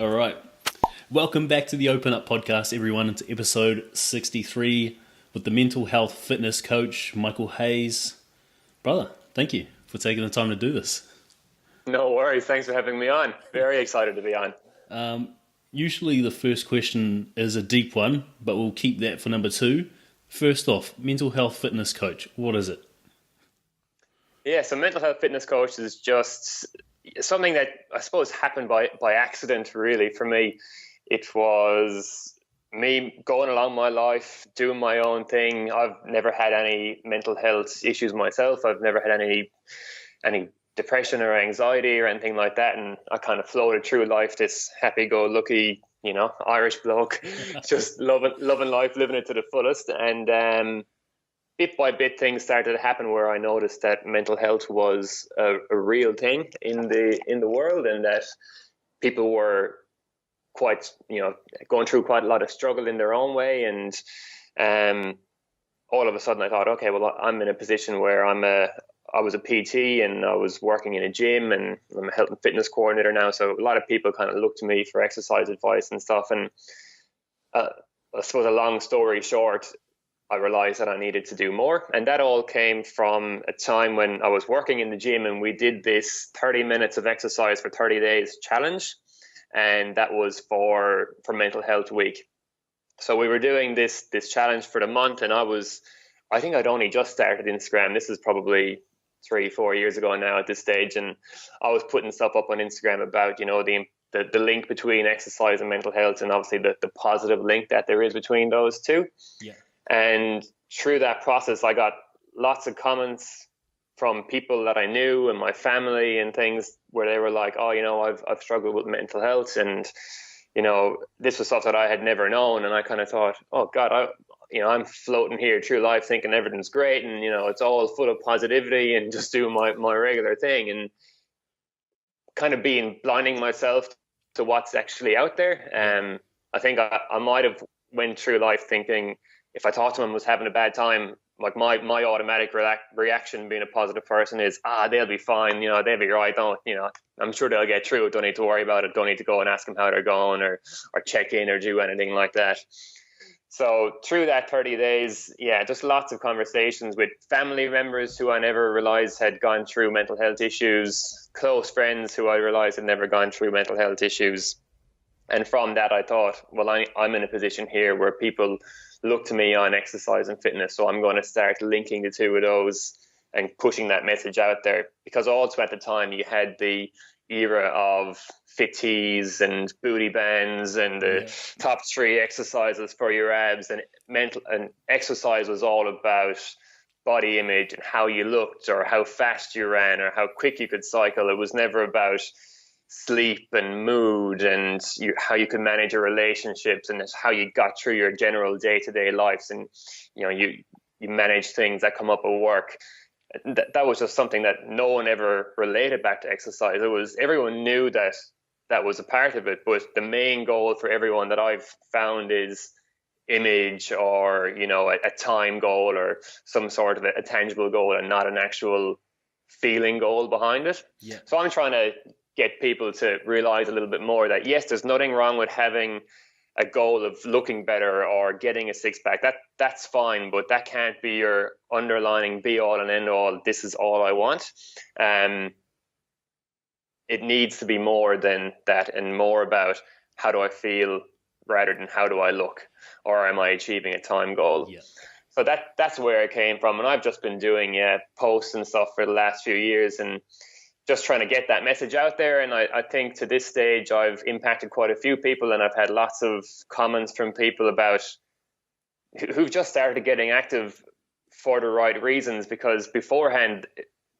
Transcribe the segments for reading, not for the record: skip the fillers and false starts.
All right. Welcome back to the Open Up podcast, everyone, into episode 63 with the mental health fitness coach, Michael Hayes. Brother, thank you for taking the time to do this. No worries. Thanks for having me on. Very excited to be on. Usually the first question is a deep one, but we'll keep that for number 2. First off, mental health fitness coach. What is it? Yeah, so mental health fitness coach is just something that I suppose happened by accident, really, for me. It was me going along my life, doing my own thing. I've never had any mental health issues myself. I've never had any depression or anxiety or anything like that. And I kind of floated through life, this happy-go-lucky, Irish bloke, just loving life, living it to the fullest. And bit by bit, things started to happen where I noticed that mental health was a real thing in the world, and that people were quite, going through quite a lot of struggle in their own way. And all of a sudden I thought, okay, well, I'm in a position where I was a PT and I was working in a gym, and I'm a health and fitness coordinator now. So a lot of people kind of look to me for exercise advice and stuff. And I suppose a long story short, I realized that I needed to do more. And that all came from a time when I was working in the gym and we did this 30 minutes of exercise for 30 days challenge. And that was for Mental Health Week. So we were doing this challenge for the month, and I think I'd only just started Instagram. This is probably 3-4 years ago now at this stage. And I was putting stuff up on Instagram about, the link between exercise and mental health, and obviously the positive link that there is between those two. Yeah. And through that process, I got lots of comments from people that I knew and my family and things where they were like, oh, I've struggled with mental health, and, this was stuff that I had never known. And I kind of thought, oh God, I'm floating here through life thinking everything's great, and, it's all full of positivity and just doing my regular thing, and kind of blinding myself to what's actually out there. I think I might have went through life thinking, if I thought someone was having a bad time, like my automatic reaction being a positive person is, they'll be fine, they'll be right, I'm sure they'll get through it, don't need to worry about it, don't need to go and ask them how they're going or check in or do anything like that. So through that 30 days, just lots of conversations with family members who I never realized had gone through mental health issues, close friends who I realized had never gone through mental health issues. And from that, I thought, well, I'm in a position here where people look to me on exercise and fitness. So I'm going to start linking the two of those and pushing that message out there. Because also at the time you had the era of fit tees and booty bands and the top 3 exercises for your abs, and exercise was all about body image and how you looked or how fast you ran or how quick you could cycle. It was never about sleep and mood and how you could manage your relationships and how you got through your general day-to-day lives, and you manage things that come up at work. That was just something that no one ever related back to exercise. Everyone knew that was a part of it, but the main goal for everyone that I've found is image or a time goal or some sort of a tangible goal, and not an actual feeling goal behind it. So I'm trying to get people to realize a little bit more that, yes, there's nothing wrong with having a goal of looking better or getting a six-pack. That's fine, but that can't be your underlining be-all and end-all. This is all I want. It needs to be more than that, and more about how do I feel rather than how do I look, or am I achieving a time goal? So that's where it came from. And I've just been doing posts and stuff for the last few years and just trying to get that message out there. And I think to this stage, I've impacted quite a few people, and I've had lots of comments from people who've just started getting active for the right reasons, because beforehand,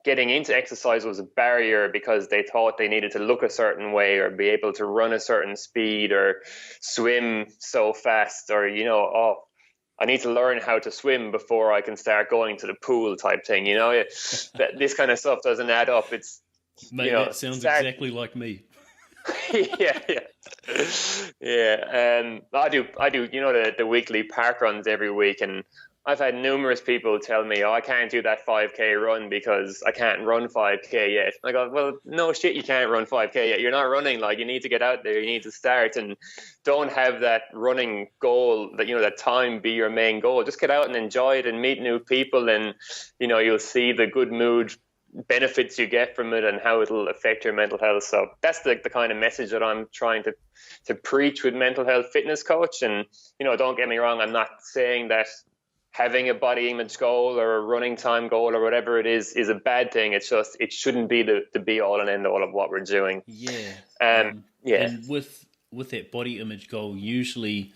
getting into exercise was a barrier because they thought they needed to look a certain way or be able to run a certain speed or swim so fast, or, I need to learn how to swim before I can start going to the pool type thing. This kind of stuff doesn't add up. Mate, that sounds exactly like me. yeah. I do. The weekly park runs every week, and I've had numerous people tell me, "Oh, I can't do that 5K run because I can't run 5K yet." I go, "Well, no shit, you can't run 5K yet. You're not running. Like, you need to get out there. You need to start, and don't have that running goal that that time be your main goal. Just get out and enjoy it and meet new people, and you'll see the good mood benefits you get from it and how it'll affect your mental health." So that's the kind of message that I'm trying to preach with Mental Health Fitness Coach. And don't get me wrong, I'm not saying that having a body image goal or a running time goal or whatever it is a bad thing. It's just, it shouldn't be the be all and end all of what we're doing. Yeah. Yeah. And with that body image goal, usually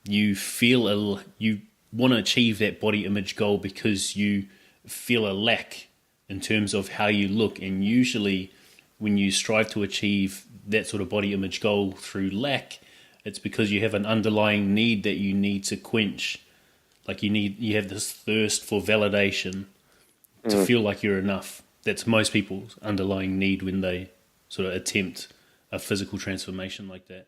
you feel you want to achieve that body image goal because you feel a lack in terms of how you look. And usually when you strive to achieve that sort of body image goal through lack, it's because you have an underlying need that you need to quench. Like you have this thirst for validation to feel like you're enough. That's most people's underlying need when they sort of attempt a physical transformation like that.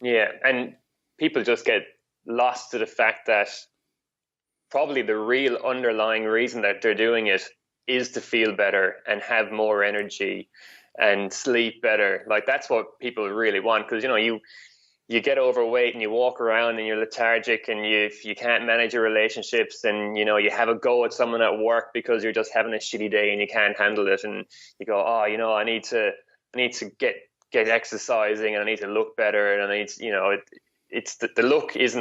Yeah, and people just get lost to the fact that probably the real underlying reason that they're doing it is to feel better and have more energy and sleep better. Like, that's what people really want, because you get overweight and you walk around and you're lethargic and you can't manage your relationships, and you have a go at someone at work because you're just having a shitty day and you can't handle it, and you go, "Oh, I need to get exercising, and I need to look better, and I need to, it's the look it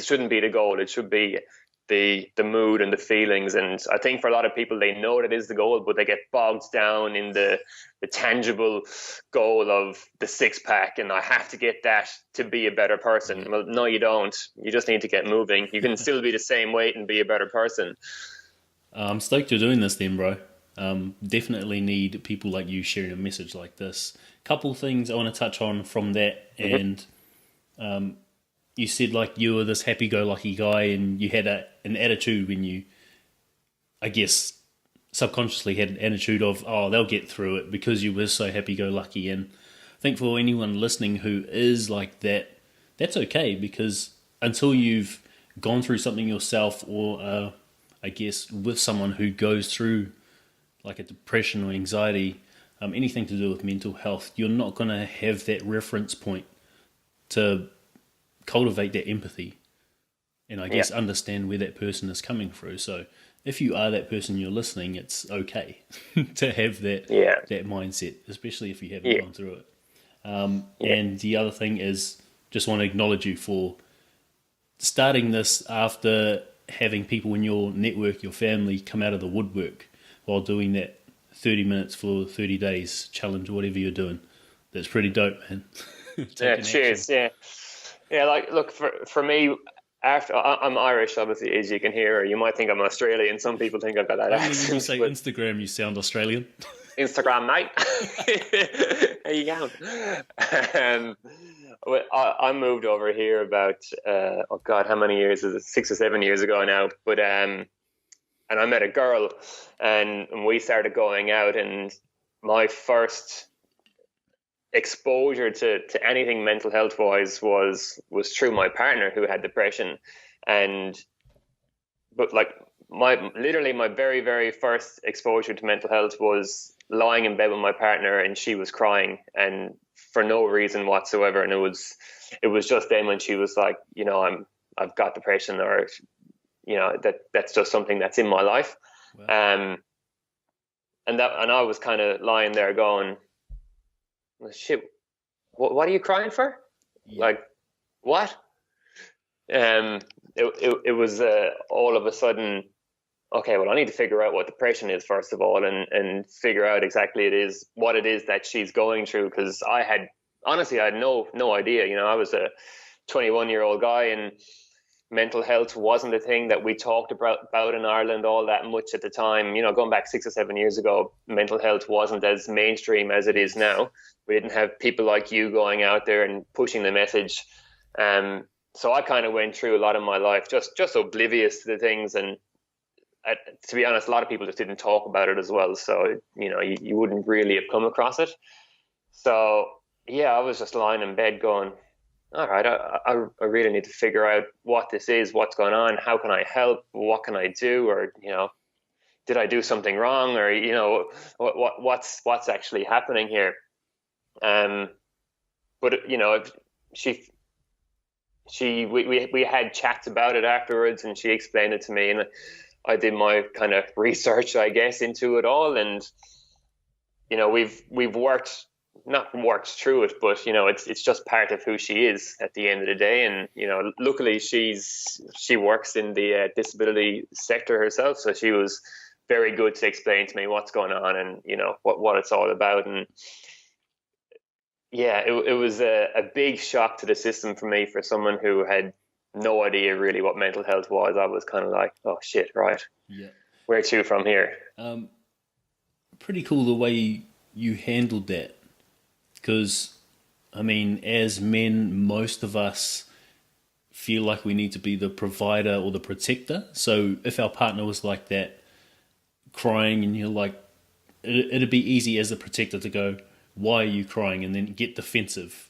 shouldn't be the goal. It should be the mood and the feelings." And I think for a lot of people, they know that is the goal, but they get bogged down in the tangible goal of the six pack, and I have to get that to be a better person. Well, no, you don't. You just need to get moving. You can still be the same weight and be a better person. I'm stoked you're doing this then, bro. Definitely need people like you sharing a message like this. Couple things I want to touch on from that. And you said like you were this happy-go-lucky guy and you had an attitude when you, I guess, subconsciously had an attitude of, oh, they'll get through it because you were so happy-go-lucky. And I think for anyone listening who is like that, that's okay, because until you've gone through something yourself, or I guess with someone who goes through like a depression or anxiety, anything to do with mental health, you're not going to have that reference point to cultivate that empathy and I guess understand where that person is coming through. So if you are that person you're listening, it's okay to have that mindset, especially if you haven't gone through it. And the other thing is, just want to acknowledge you for starting this after having people in your network, your family, come out of the woodwork while doing that 30 minutes for 30 days challenge, whatever you're doing. That's pretty dope, man. Cheers. Yeah, like, look, for me, after I'm Irish, obviously, as you can hear, or you might think I'm Australian. Some people think I've got that accent. When you say Instagram, you sound Australian. Instagram, mate. There you go. I moved over here about, oh God, how many years is it? 6 or 7 years ago now. But and I met a girl, and we started going out, and my first exposure to anything mental health wise was through my partner who had depression. But like my very, very first exposure to mental health was lying in bed with my partner, and she was crying, and for no reason whatsoever. And it was just then when she was like, I've got depression, or that's just something that's in my life. Wow. And I was kind of lying there going, shit, what are you crying for? Like, what? It was all of a sudden, okay, well, I need to figure out what depression is first of all, and figure out exactly what it is that she's going through, because I had no idea. I was a 21-year-old guy, and mental health wasn't a thing that we talked about in Ireland all that much at the time. Going back 6 or 7 years ago, mental health wasn't as mainstream as it is now. We didn't have people like you going out there and pushing the message. So I kind of went through a lot of my life just oblivious to the things. And to be honest, a lot of people just didn't talk about it as well. So, you wouldn't really have come across it. So, yeah, I was just lying in bed going, all right, I really need to figure out what this is, what's going on, how can I help, what can I do, or did I do something wrong, or what's actually happening here? Um, but she we had chats about it afterwards, and she explained it to me, and I did my kind of research, I guess, into it all, and we've worked not worked through it, but it's just part of who she is at the end of the day, and luckily she works in the disability sector herself, so she was very good to explain to me what's going on and what it's all about. And yeah, it was a big shock to the system for me, for someone who had no idea really what mental health was. I was kind of like, oh shit, right, Yeah. where to from here? Pretty cool the way you handled that, because I mean, as men, most of us feel like we need to be the provider or the protector. So if our partner was like that, crying, and you're like, it'd be easy as a protector to go, why are you crying? And then get defensive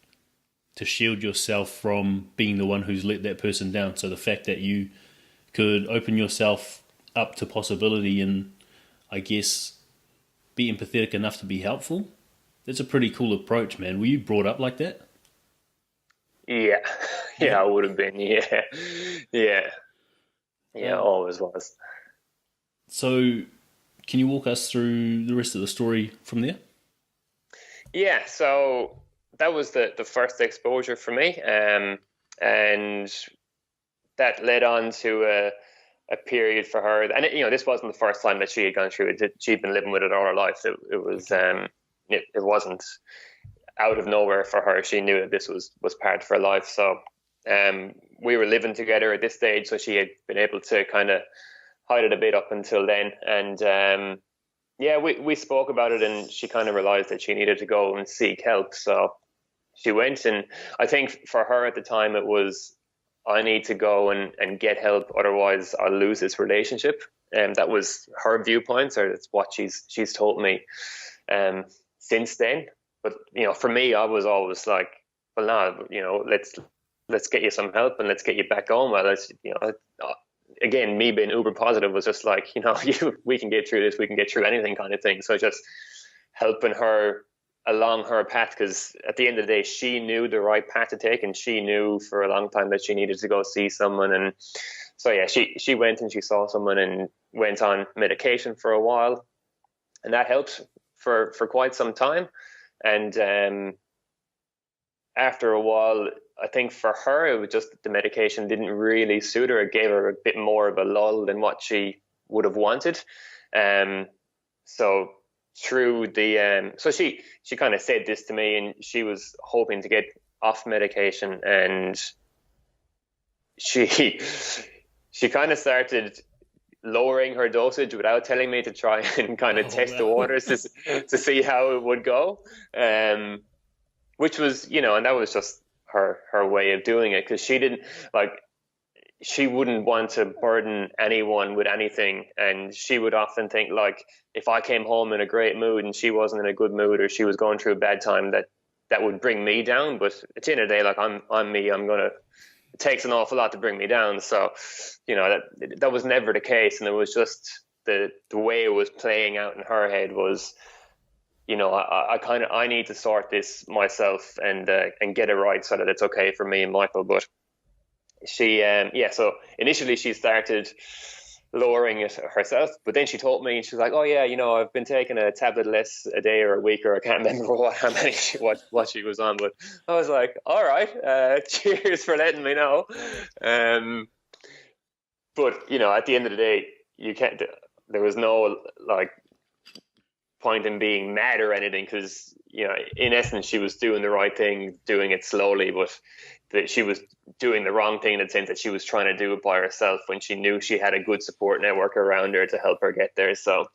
to shield yourself from being the one who's let that person down. So the fact that you could open yourself up to possibility and, I guess, be empathetic enough to be helpful, that's a pretty cool approach, man. Were you brought up like that? Yeah, Yeah. yeah, I would have been. Yeah, yeah, yeah, Um, always was. so can you walk us through the rest of the story from there? Yeah, so that was the first exposure for me, and that led on to a period for her. And this wasn't the first time that she had gone through it. She'd been living with it all her life. It was Okay. it wasn't out of nowhere for her. She knew that this was part of her life. So we were living together at this stage, so she had been able to kind of hide it a bit up until then. And yeah, we spoke about it, and she kind of realized that she needed to go and seek help. So she went, and I think for her at the time it was, I need to go and get help, otherwise I'll lose this relationship. And that was her viewpoints, or that's what she's told me since then. But for me, I was always like, well, no, let's get you some help and let's get you back home. Well, again, me being uber positive was just like, we can get through this, we can get through anything, kind of thing. So just helping her along her path, because at the end of the day, she knew the right path to take, and she knew for a long time that she needed to go see someone. And so yeah, she went and she saw someone and went on medication for a while, and that helped for quite some time. And after a while, I think for her, it was just the medication didn't really suit her. It gave her a bit more of a lull than what she would have wanted. Um, so through the so she kind of said this to me, and she was hoping to get off medication, and she she kind of started lowering her dosage without telling me, to try and kind of Oh, test the wow. waters to see how it would go. Which was, and that was just her way of doing it, because she didn't like she wouldn't want to burden anyone with anything, and she would often think, like, if I came home in a great mood and she wasn't in a good mood, or she was going through a bad time, that would bring me down. But at the end of the day, like, I'm me. It takes an awful lot to bring me down. So that was never the case, and it was just the way it was playing out in her head was, I need to sort this myself and get it right so that it's okay for me and Michael. But so initially she started lowering it herself, but then she told me, and she was like, oh yeah, I've been taking a tablet less a day or a week, or I can't remember how many what she was on. But I was like, all right, cheers for letting me know. But at the end of the day, you can't there was no, like, point in being mad or anything, because in essence she was doing the right thing, doing it slowly, but that she was doing the wrong thing in the sense that she was trying to do it by herself when she knew she had a good support network around her to help her get there. So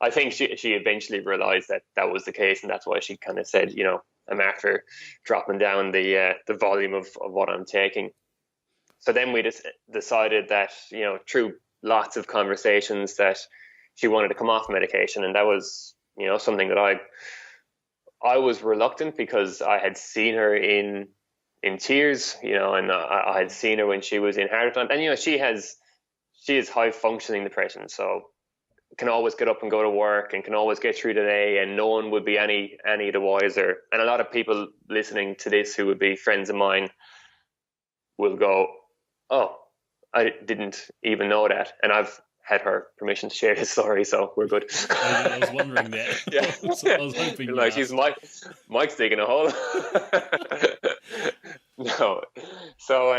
I think she eventually realized that that was the case, and that's why she kind of said, I'm after dropping down the volume of what I'm taking. So then we just decided that, through lots of conversations, that she wanted to come off medication. And that was, something that I was reluctant, because I had seen her in in tears, and I had seen her when she was in heart attack. And, she is high functioning depression. So can always get up and go to work and can always get through the day, and no one would be any the wiser. And a lot of people listening to this who would be friends of mine will go, oh, I didn't even know that. And I've had her permission to share this story, so we're good. I was wondering that. Yeah. I was hoping like she's Mike's digging a hole. No. So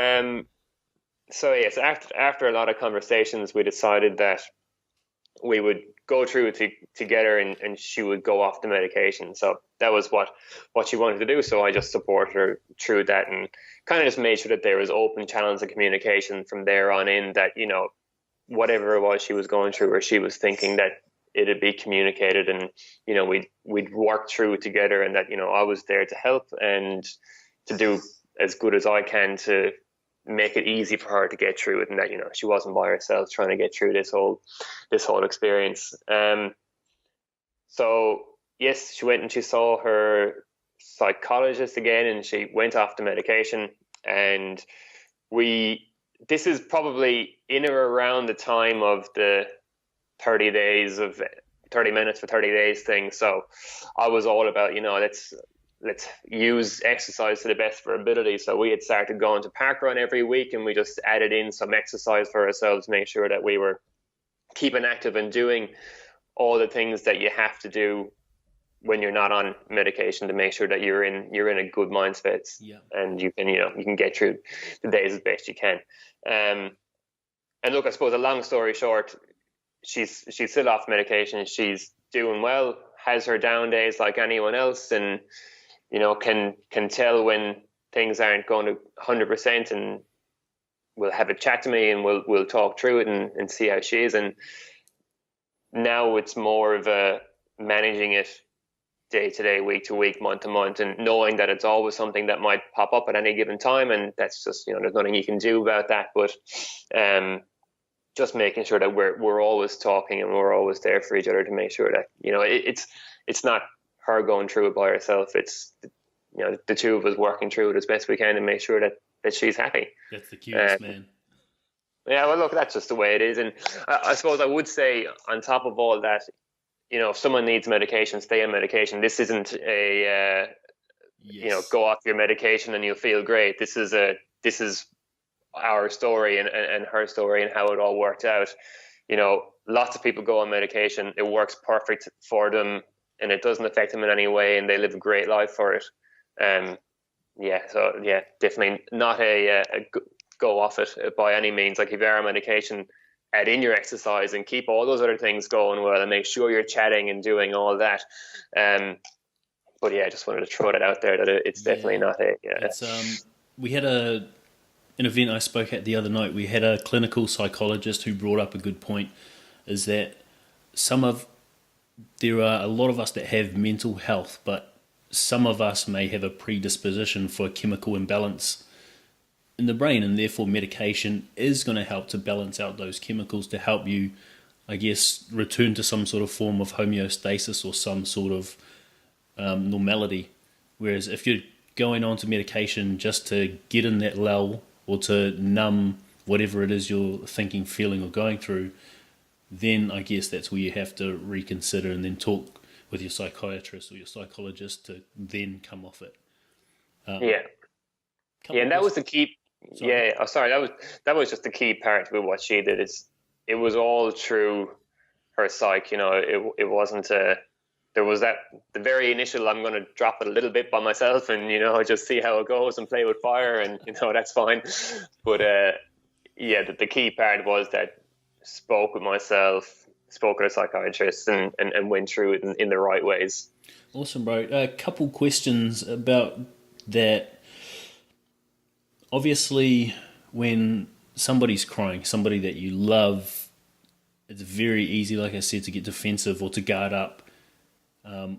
yes, after a lot of conversations, we decided that we would go through it together, and she would go off the medication. So that was what she wanted to do. So I just supported her through that, and kind of just made sure that there was open channels of communication from there on in, that, whatever it was she was going through or she was thinking, that it'd be communicated, and, we'd work through it together, and that, I was there to help and to do as good as I can to make it easy for her to get through it, and that, she wasn't by herself trying to get through this whole experience. So yes, she went and she saw her psychologist again, and she went off the medication. And this is probably in or around the time of the 30 minutes for 30 days thing. So I was all about, let's use exercise to the best of our ability. So we had started going to park run every week, and we just added in some exercise for ourselves, make sure that we were keeping active and doing all the things that you have to do when you're not on medication, to make sure that you're in a good mind space. Yeah. And you can get through the days as best you can. And look, I suppose, a long story short, she's still off medication. She's doing well, has her down days like anyone else, and can tell when things aren't going to 100%, and will have a chat to me, and we'll talk through it and see how she is. And now it's more of a managing it day to day, week to week, month to month, and knowing that it's always something that might pop up at any given time, and that's just, there's nothing you can do about that. But just making sure that we're always talking, and we're always there for each other, to make sure that, it's not her going through it by herself. It's, the two of us working through it as best we can, and make sure that she's happy. That's the cutest, man. Yeah, well, look, that's just the way it is. And I suppose I would say, on top of all that, if someone needs medication, stay on medication. This isn't a, go off your medication and you'll feel great. This is our story and her story, and how it all worked out. Lots of people go on medication. It works perfect for them, and it doesn't affect them in any way, and they live a great life for it. Definitely not a go off it by any means. Like, if you're on medication, add in your exercise and keep all those other things going well, and make sure you're chatting and doing all that. But yeah, I just wanted to throw that out there, that it's definitely not a. Yeah. It's we had an event I spoke at the other night. We had a clinical psychologist who brought up a good point, is that there are a lot of us that have mental health, but some of us may have a predisposition for chemical imbalance in the brain, and therefore medication is going to help to balance out those chemicals, to help you, I guess, return to some sort of form of homeostasis or some sort of normality. Whereas if you're going on to medication just to get in that lull, or to numb whatever it is you're thinking, feeling, or going through, then I guess that's where you have to reconsider, and then talk with your psychiatrist or your psychologist to then come off it. And that was the key. Sorry. Yeah, sorry. That was just the key part with what she did. It was all through her psych. It wasn't there was that the very initial, I'm going to drop it a little bit by myself, and just see how it goes and play with fire, and that's fine. But the key part was that spoke with myself, spoke with a psychiatrist, and went through it in the right ways. Awesome, bro. A couple questions about that. Obviously, when somebody's crying, somebody that you love, it's very easy, like I said, to get defensive or to guard up,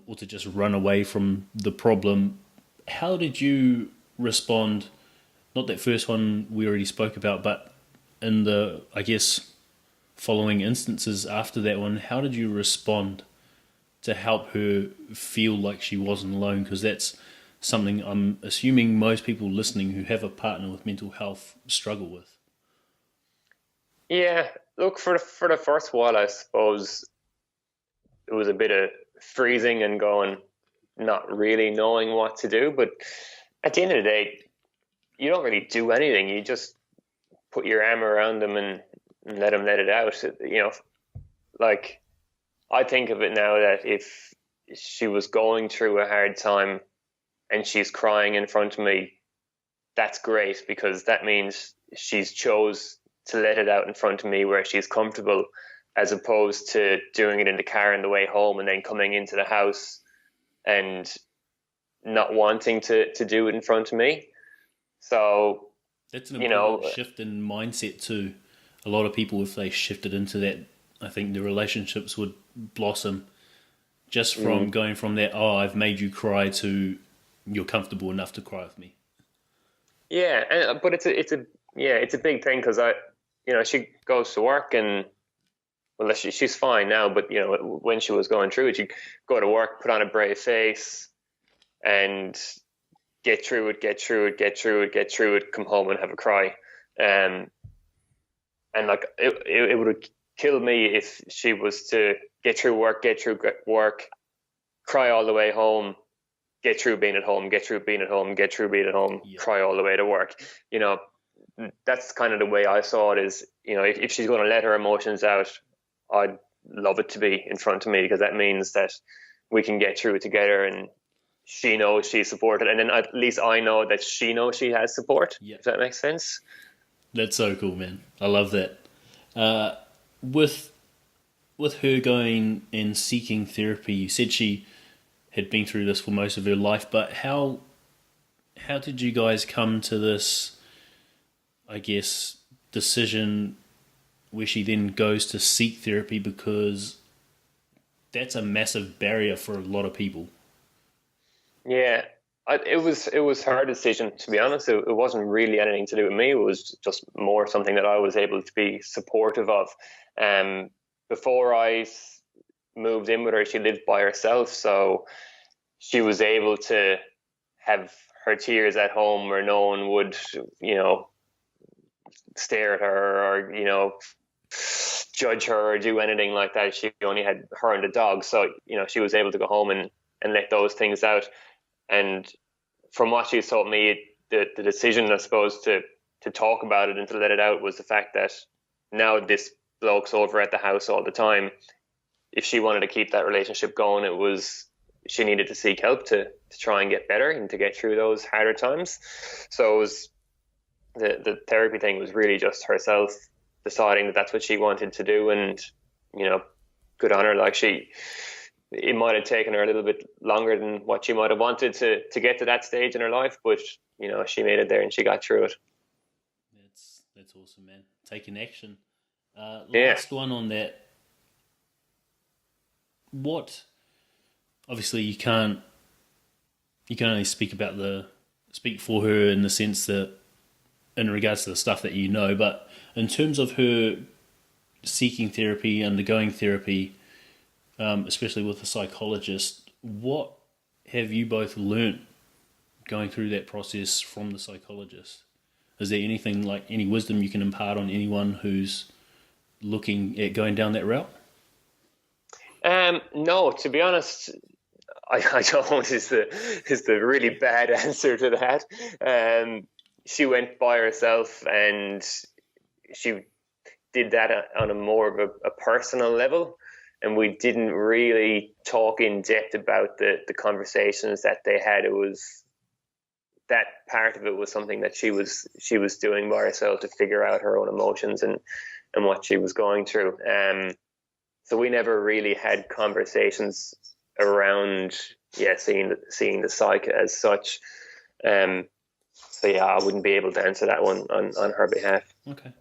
or to just run away from the problem. How did you respond? Not that first one we already spoke about, but in the, I guess, following instances after that one, how did you respond to help her feel like she wasn't alone? Because that's something I'm assuming most people listening who have a partner with mental health struggle with. Yeah, look, for the first while, I suppose it was a bit of freezing and going, not really knowing what to do. But at the end of the day, you don't really do anything. You just put your arm around them and let them let it out. You know, like I think of it now that if she was going through a hard time and she's crying in front of me, that's great because that means she's chose to let it out in front of me where she's comfortable, as opposed to doing it in the car on the way home and then coming into the house and not wanting to do it in front of me. So that's an important shift in mindset too. A lot of people, if they shifted into that, I think the relationships would blossom just from going from that, oh, I've made you cry, to you're comfortable enough to cry with me. Yeah, but it's a big thing because she goes to work and well, she's fine now, but when she was going through it, she'd go to work, put on a brave face, and get through it, come home and have a cry. And like it would kill me if she was to get through work, cry all the way home, get through being at home, Yeah. cry all the way to work. That's kind of the way I saw it is, if she's going to let her emotions out, I'd love it to be in front of me because that means that we can get through it together and she knows she's supported. And then at least I know that she knows she has support. Yeah. If that makes sense. That's so cool, man. I love that. With her going and seeking therapy, you said she had been through this for most of her life, but how did you guys come to this, I guess, decision where she then goes to seek therapy? Because that's a massive barrier for a lot of people. Yeah, it was her decision, to be honest. It wasn't really anything to do with me. It was just more something that I was able to be supportive of. Before I moved in with her, she lived by herself, so she was able to have her tears at home where no one would, stare at her or, judge her or do anything like that. She only had her and the dog, so she was able to go home and let those things out. And from what she's told me, the decision, I suppose, to talk about it and to let it out was the fact that now this bloke's over at the house all the time. If she wanted to keep that relationship going, she needed to seek help to try and get better and to get through those harder times. So it was the therapy thing was really just herself deciding that that's what she wanted to do, and good on her. Like it might have taken her a little bit longer than what she might have wanted to get to that stage in her life, but she made it there and she got through it. That's awesome, man. Taking action. Yeah. Last one on that. What? Obviously, you can only speak for her in the sense that, in regards to the stuff that you know, but in terms of her seeking therapy, undergoing therapy, especially with a psychologist, what have you both learnt going through that process from the psychologist? Is there anything, like any wisdom you can impart on anyone who's looking at going down that route? No, to be honest, I don't is the really bad answer to that. She went by herself and she did that on a more of a personal level, and we didn't really talk in depth about the conversations that they had. It was that part of it was something that she was doing by herself to figure out her own emotions and what she was going through. So we never really had conversations around seeing the psych as such. So yeah, I wouldn't be able to answer that one on her behalf. Okay.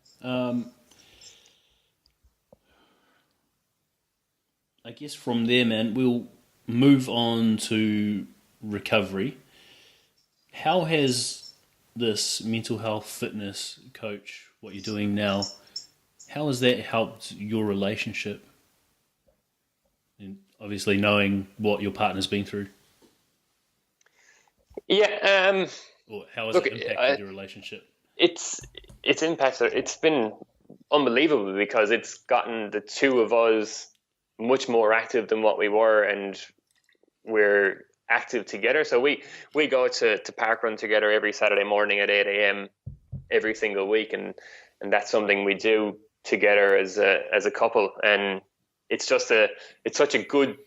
I guess from there, man, we'll move on to recovery. How has this mental health fitness coach, what you're doing now, how has that helped your relationship? And obviously knowing what your partner's been through. Yeah. or how has Look, it impacted your relationship? it's impacted. It's been unbelievable because it's gotten the two of us much more active than what we were, and we're active together. So we go to park run together every Saturday morning at 8 a.m. every single week, and that's something we do together as a couple. And it's just it's such a good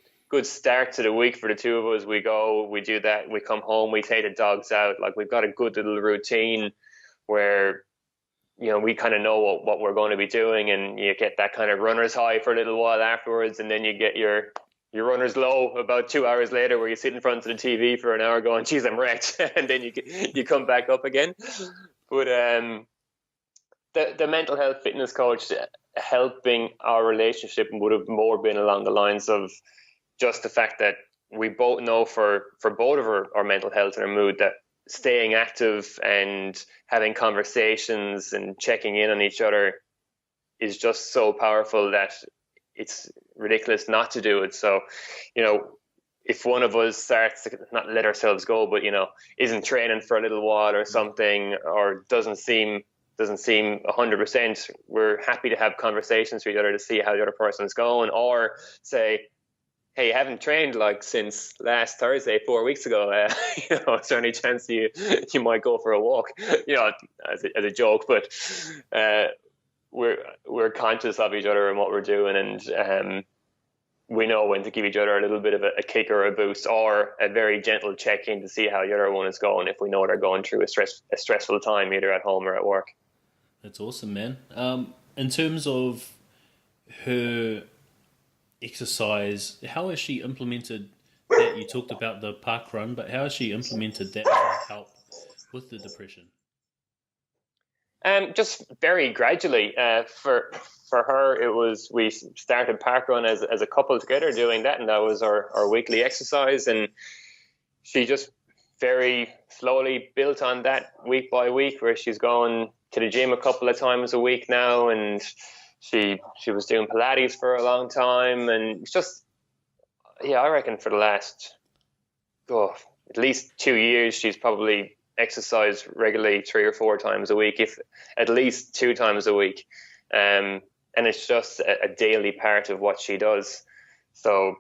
start to the week for the two of us. We go, we do that, we come home, we take the dogs out. Like, we've got a good little routine where, we kind of know what we're going to be doing, and you get that kind of runner's high for a little while afterwards, and then you get your runner's low about 2 hours later, where you sit in front of the TV for an hour going, geez, I'm wrecked. And then you come back up again. But the mental health fitness coach helping our relationship would have more been along the lines of just the fact that we both know for both of our mental health and our mood, that staying active and having conversations and checking in on each other is just so powerful that it's ridiculous not to do it. So, if one of us starts to not let ourselves go, but isn't training for a little while or something, or doesn't seem 100%, we're happy to have conversations with each other to see how the other person's going, or say, hey, you haven't trained since last Thursday, 4 weeks ago. Is there any chance you might go for a walk? As a joke, but we're conscious of each other and what we're doing, and we know when to give each other a little bit of a kick or a boost, or a very gentle check-in to see how the other one is going, if we know they're going through a stressful time, either at home or at work. That's awesome, man. In terms of her exercise, how has she implemented that? You talked about the park run, but how has she implemented that to help with the depression? Just very gradually. For her, it was, we started park run as a couple together doing that, and that was our weekly exercise. And she just very slowly built on that week by week, where she's going to the gym a couple of times a week now, and she was doing Pilates for a long time, and it's just, I reckon for the last at least 2 years she's probably exercised regularly 3 or 4 times a week, if at least 2 times a week, and it's just a daily part of what she does. So,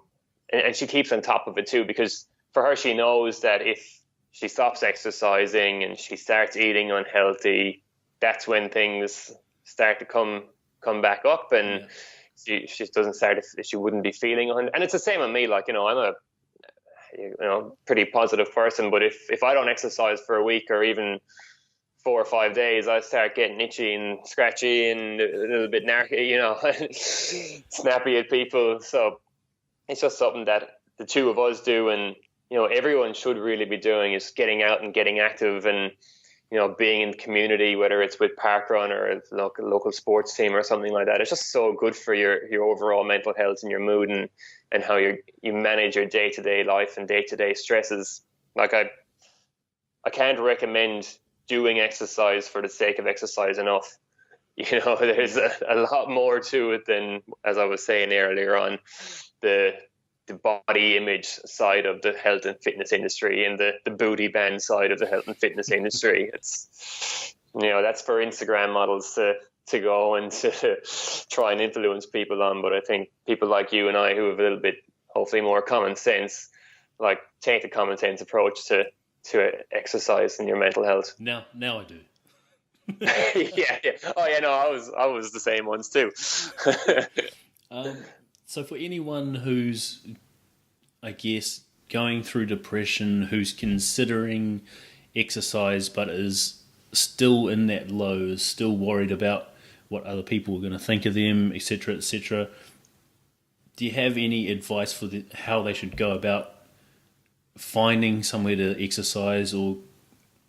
and she keeps on top of it too, because for her, she knows that if she stops exercising and she starts eating unhealthy, that's when things start to come back up, and she doesn't start, she wouldn't be feeling. And it's the same with me. I'm a pretty positive person, but if I don't exercise for a week or even 4 or 5 days, I start getting itchy and scratchy and a little bit narky, snappy at people. So it's just something that the two of us do, and everyone should really be doing, is getting out and getting active, and being in the community, whether it's with parkrun or a local sports team or something like that. It's just so good for your overall mental health and your mood, and how you manage your day-to-day life and day-to-day stresses. I can't recommend doing exercise for the sake of exercise enough. There's a lot more to it than, as I was saying earlier on, the body image side of the health and fitness industry, and the booty band side of the health and fitness industry. It's, that's for Instagram models to go and to try and influence people on. But I think people like you and I, who have a little bit, hopefully, more common sense, take the common sense approach to exercise and your mental health. Now I do. yeah. Oh yeah, no, I was the same ones too. So for anyone who's, I guess, going through depression, who's considering exercise but is still in that low, is still worried about what other people are going to think of them, etc., etc., do you have any advice for how they should go about finding somewhere to exercise, or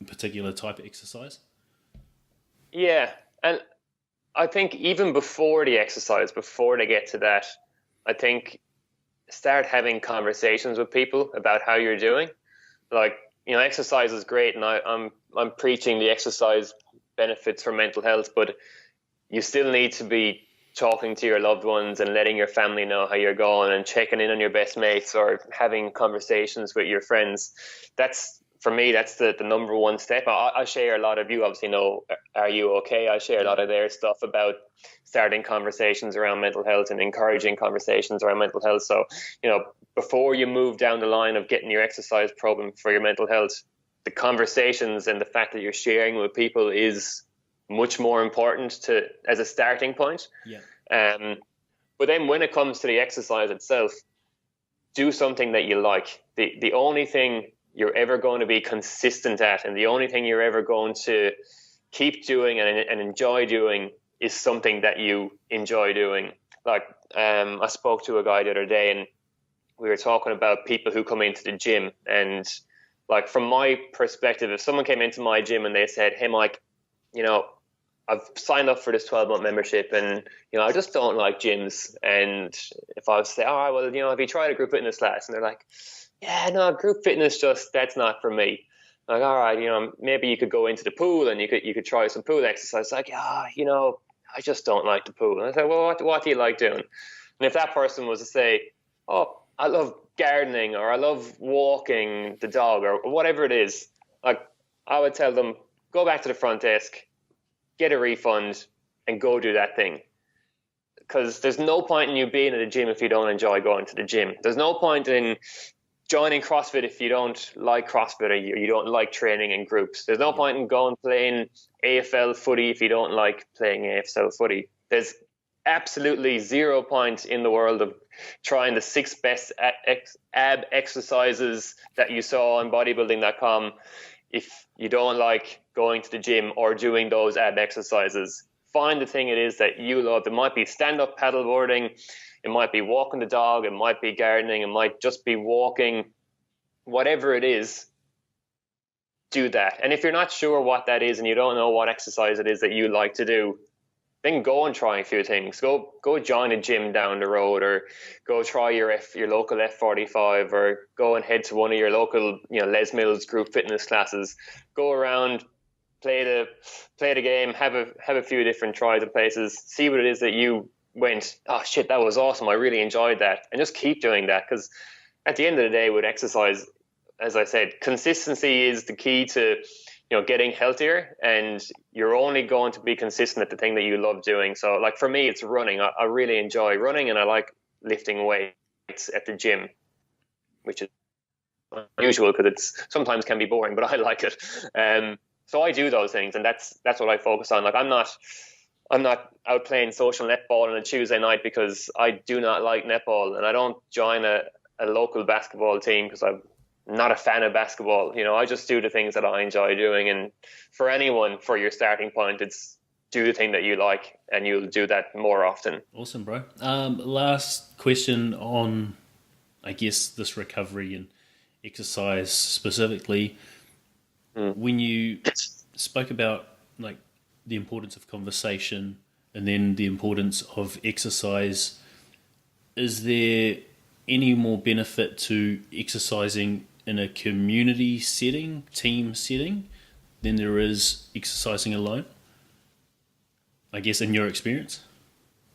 a particular type of exercise? Yeah, and I think even before the exercise, before they get to that, I think start having conversations with people about how you're doing. Exercise is great, and I'm preaching the exercise benefits for mental health, but you still need to be talking to your loved ones and letting your family know how you're going, and checking in on your best mates, or having conversations with your friends. That's for me, that's the number one step. I share a lot of, you obviously know, Are You Okay? I share a lot of their stuff about starting conversations around mental health and encouraging conversations around mental health. So, before you move down the line of getting your exercise program for your mental health, the conversations and the fact that you're sharing with people is much more important as a starting point. Yeah. But then when it comes to the exercise itself, do something that you like. The only thing you're ever going to be consistent at, and the only thing you're ever going to keep doing and enjoy doing, is something that you enjoy doing. Like, I spoke to a guy the other day, and we were talking about people who come into the gym. And like, from my perspective, if someone came into my gym and they said, "Hey, Mike, I've signed up for this 12-month membership, and I just don't like gyms." And if I was to say, "All right, well, have you tried a group fitness class?" And they're like, "Yeah, no, group fitness, that's not for me." I'm like, "All right, maybe you could go into the pool and you could try some pool exercise." Like, I just don't like the pool." And I said, "Well, what do you like doing?" And if that person was to say, "Oh, I love gardening," or "I love walking the dog," or whatever it is, like, I would tell them, go back to the front desk, get a refund, and go do that thing. Because there's no point in you being at a gym if you don't enjoy going to the gym. There's no point in joining CrossFit if you don't like CrossFit, or you don't like training in groups. There's no point in going playing AFL footy if you don't like playing AFL footy. There's absolutely 0 point in the world of trying the 6 best ab exercises that you saw on bodybuilding.com if you don't like going to the gym or doing those ab exercises. Find the thing it is that you love. It might be stand-up paddleboarding, it might be walking the dog, it might be gardening, it might just be walking. Whatever it is, do that. And if you're not sure what that is and you don't know what exercise it is that you like to do, then go and try a few things. Go join a gym down the road, or go try your local F45, or go and head to one of your local Les Mills group fitness classes. Go around, play the game, have a few different tries at places, see what it is that you went, "Oh shit, that was awesome, I really enjoyed that," and just keep doing that. Because at the end of the day, with exercise, as I said, consistency is the key to getting healthier, and you're only going to be consistent at the thing that you love doing. So like, for me, it's running. I really enjoy running, and I like lifting weights at the gym, which is unusual because it's sometimes can be boring, but I like it. So I do those things, and that's what I focus on. Like, I'm not out playing social netball on a Tuesday night because I do not like netball, and I don't join a local basketball team because I'm not a fan of basketball. I just do the things that I enjoy doing. And for anyone, for your starting point, it's do the thing that you like, and you'll do that more often. Awesome, bro. Last question on, I guess, this recovery and exercise specifically. When you spoke about like the importance of conversation and then the importance of exercise, is there any more benefit to exercising in a community setting, team setting, than there is exercising alone? I guess, in your experience?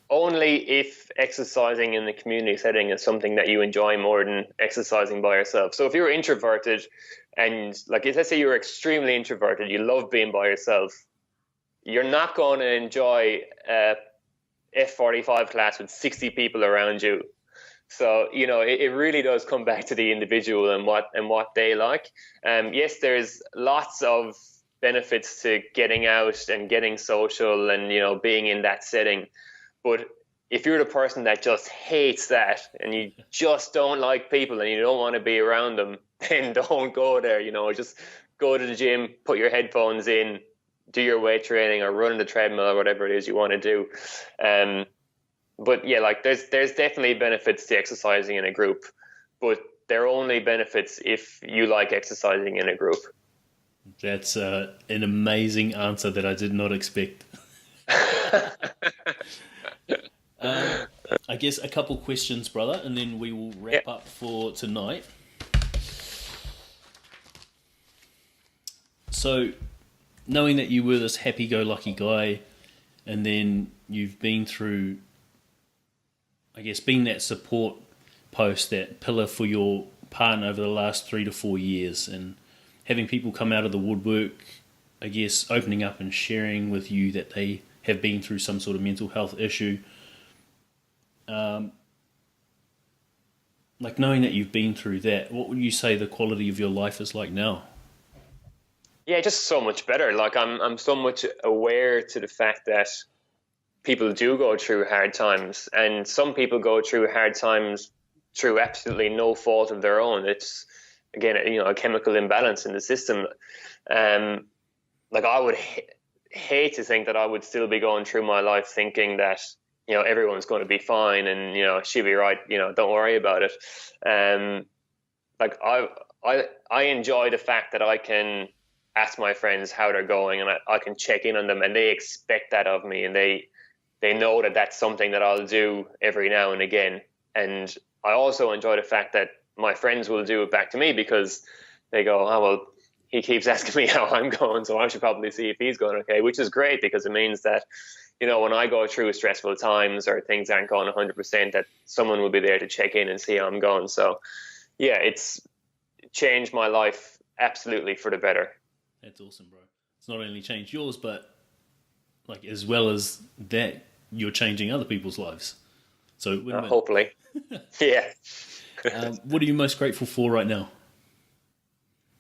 Only if exercising in the community setting is something that you enjoy more than exercising by yourself. So if you're introverted, and like, let's say you're extremely introverted, you love being by yourself, you're not going to enjoy a F45 class with 60 people around you. So, it really does come back to the individual and what they like. Yes, there's lots of benefits to getting out and getting social and, being in that setting. But if you're the person that just hates that, and you just don't like people and you don't want to be around them, then don't go there. Just go to the gym, put your headphones in, do your weight training, or run on the treadmill, or whatever it is you want to do. But yeah, like, there's definitely benefits to exercising in a group, but they're only benefits if you like exercising in a group. That's an amazing answer that I did not expect. I guess a couple questions, brother, and then we will wrap up for tonight. So, knowing that you were this happy-go-lucky guy, and then you've been through, I guess, being that support post, that pillar for your partner over the last 3 to 4 years, and having people come out of the woodwork, I guess, opening up and sharing with you that they have been through some sort of mental health issue. Like knowing that you've been through that, what would you say the quality of your life is like now? Yeah, just so much better. Like I'm so much aware to the fact that people do go through hard times, and some people go through hard times through absolutely no fault of their own. It's again, a chemical imbalance in the system. Like I would hate to think that I would still be going through my life thinking that everyone's going to be fine and she'll be right. Don't worry about it. Like I enjoy the fact that I can ask my friends how they're going, and I can check in on them, and they expect that of me, and they know that that's something that I'll do every now and again. And I also enjoy the fact that my friends will do it back to me, because they go, oh, well, he keeps asking me how I'm going, so I should probably see if he's going okay, which is great, because it means that, when I go through stressful times or things aren't going 100%, that someone will be there to check in and see how I'm going. So, yeah, it's changed my life absolutely for the better. That's awesome, bro. It's not only changed yours, but like as well as that, you're changing other people's lives. So hopefully, yeah. What are you most grateful for right now?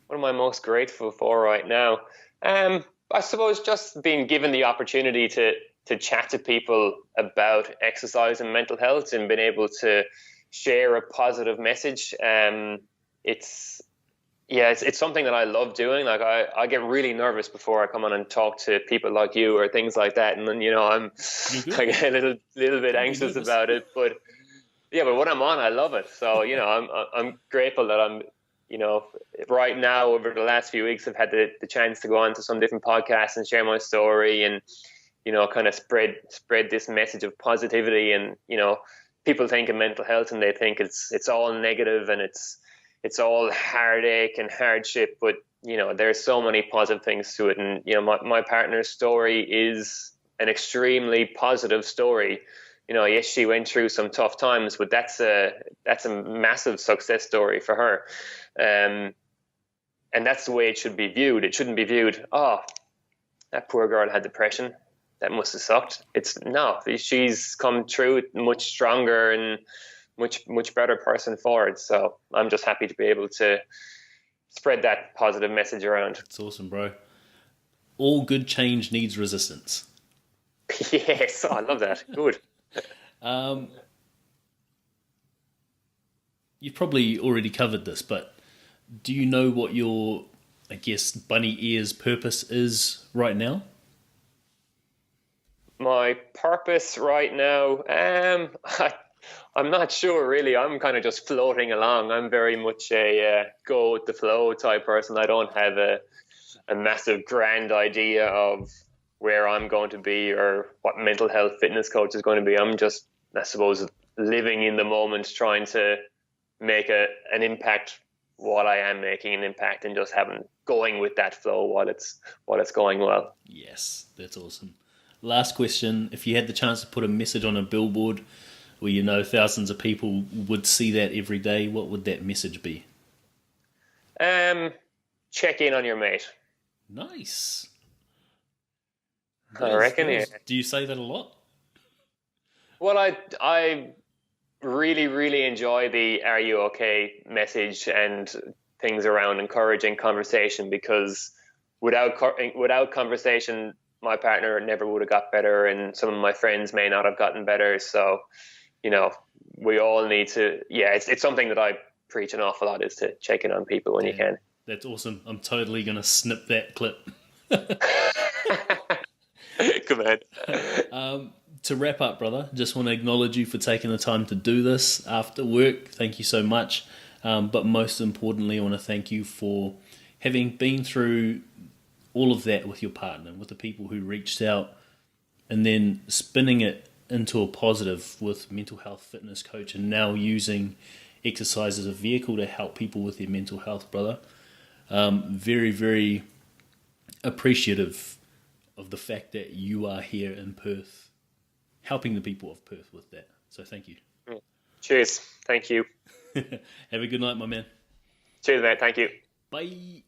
What am I most grateful for right now? I suppose just being given the opportunity to chat to people about exercise and mental health, and being able to share a positive message. It's something that I love doing. Like I get really nervous before I come on and talk to people like you or things like that, and then I'm I get a little bit anxious about it. But when I'm on, I love it. So I'm grateful that I'm right now, over the last few weeks, I've had the chance to go on to some different podcasts and share my story, and kind of spread this message of positivity. And people think of mental health and they think it's all negative and it's all heartache and hardship, but there's so many positive things to it. And my partner's story is an extremely positive story. Yes, she went through some tough times, but that's a massive success story for her. And that's the way it should be viewed. It shouldn't be viewed, oh, that poor girl had depression, that must have sucked. She's come through it much stronger and much better person for it. So I'm just happy to be able to spread that positive message around. It's awesome, bro. All good change needs resistance. Yes, I love that. Good. You've probably already covered this, but do you know what your, I guess, bunny ears purpose is right now? My purpose right now, I'm not sure really. I'm kind of just floating along. I'm very much a go with the flow type person. I don't have a massive grand idea of where I'm going to be or what mental health fitness coach is going to be. I'm just, I suppose, living in the moment, trying to make an impact while I am making an impact, and just going with that flow while it's going well. Yes, that's awesome. Last question: if you had the chance to put a message on a billboard where thousands of people would see that every day, what would that message be? Check in on your mate. Nice. I reckon. Yeah. Do you say that a lot? Well, I really, really enjoy the "Are you okay?" message and things around encouraging conversation, because without conversation, my partner never would have got better, and some of my friends may not have gotten better. So, we all need to. Yeah, it's something that I preach an awful lot, is to check in on people when you can. That's awesome. I'm totally gonna snip that clip. Come on. To wrap up, brother, just want to acknowledge you for taking the time to do this after work. Thank you so much. But most importantly, I want to thank you for having been through all of that with your partner, with the people who reached out, and then spinning it into a positive with mental health fitness coach, and now using exercise as a vehicle to help people with their mental health, brother. Very, very appreciative of the fact that you are here in Perth, helping the people of Perth with that. So thank you. Cheers. Thank you. Have a good night, my man. Cheers, mate. Thank you. Bye.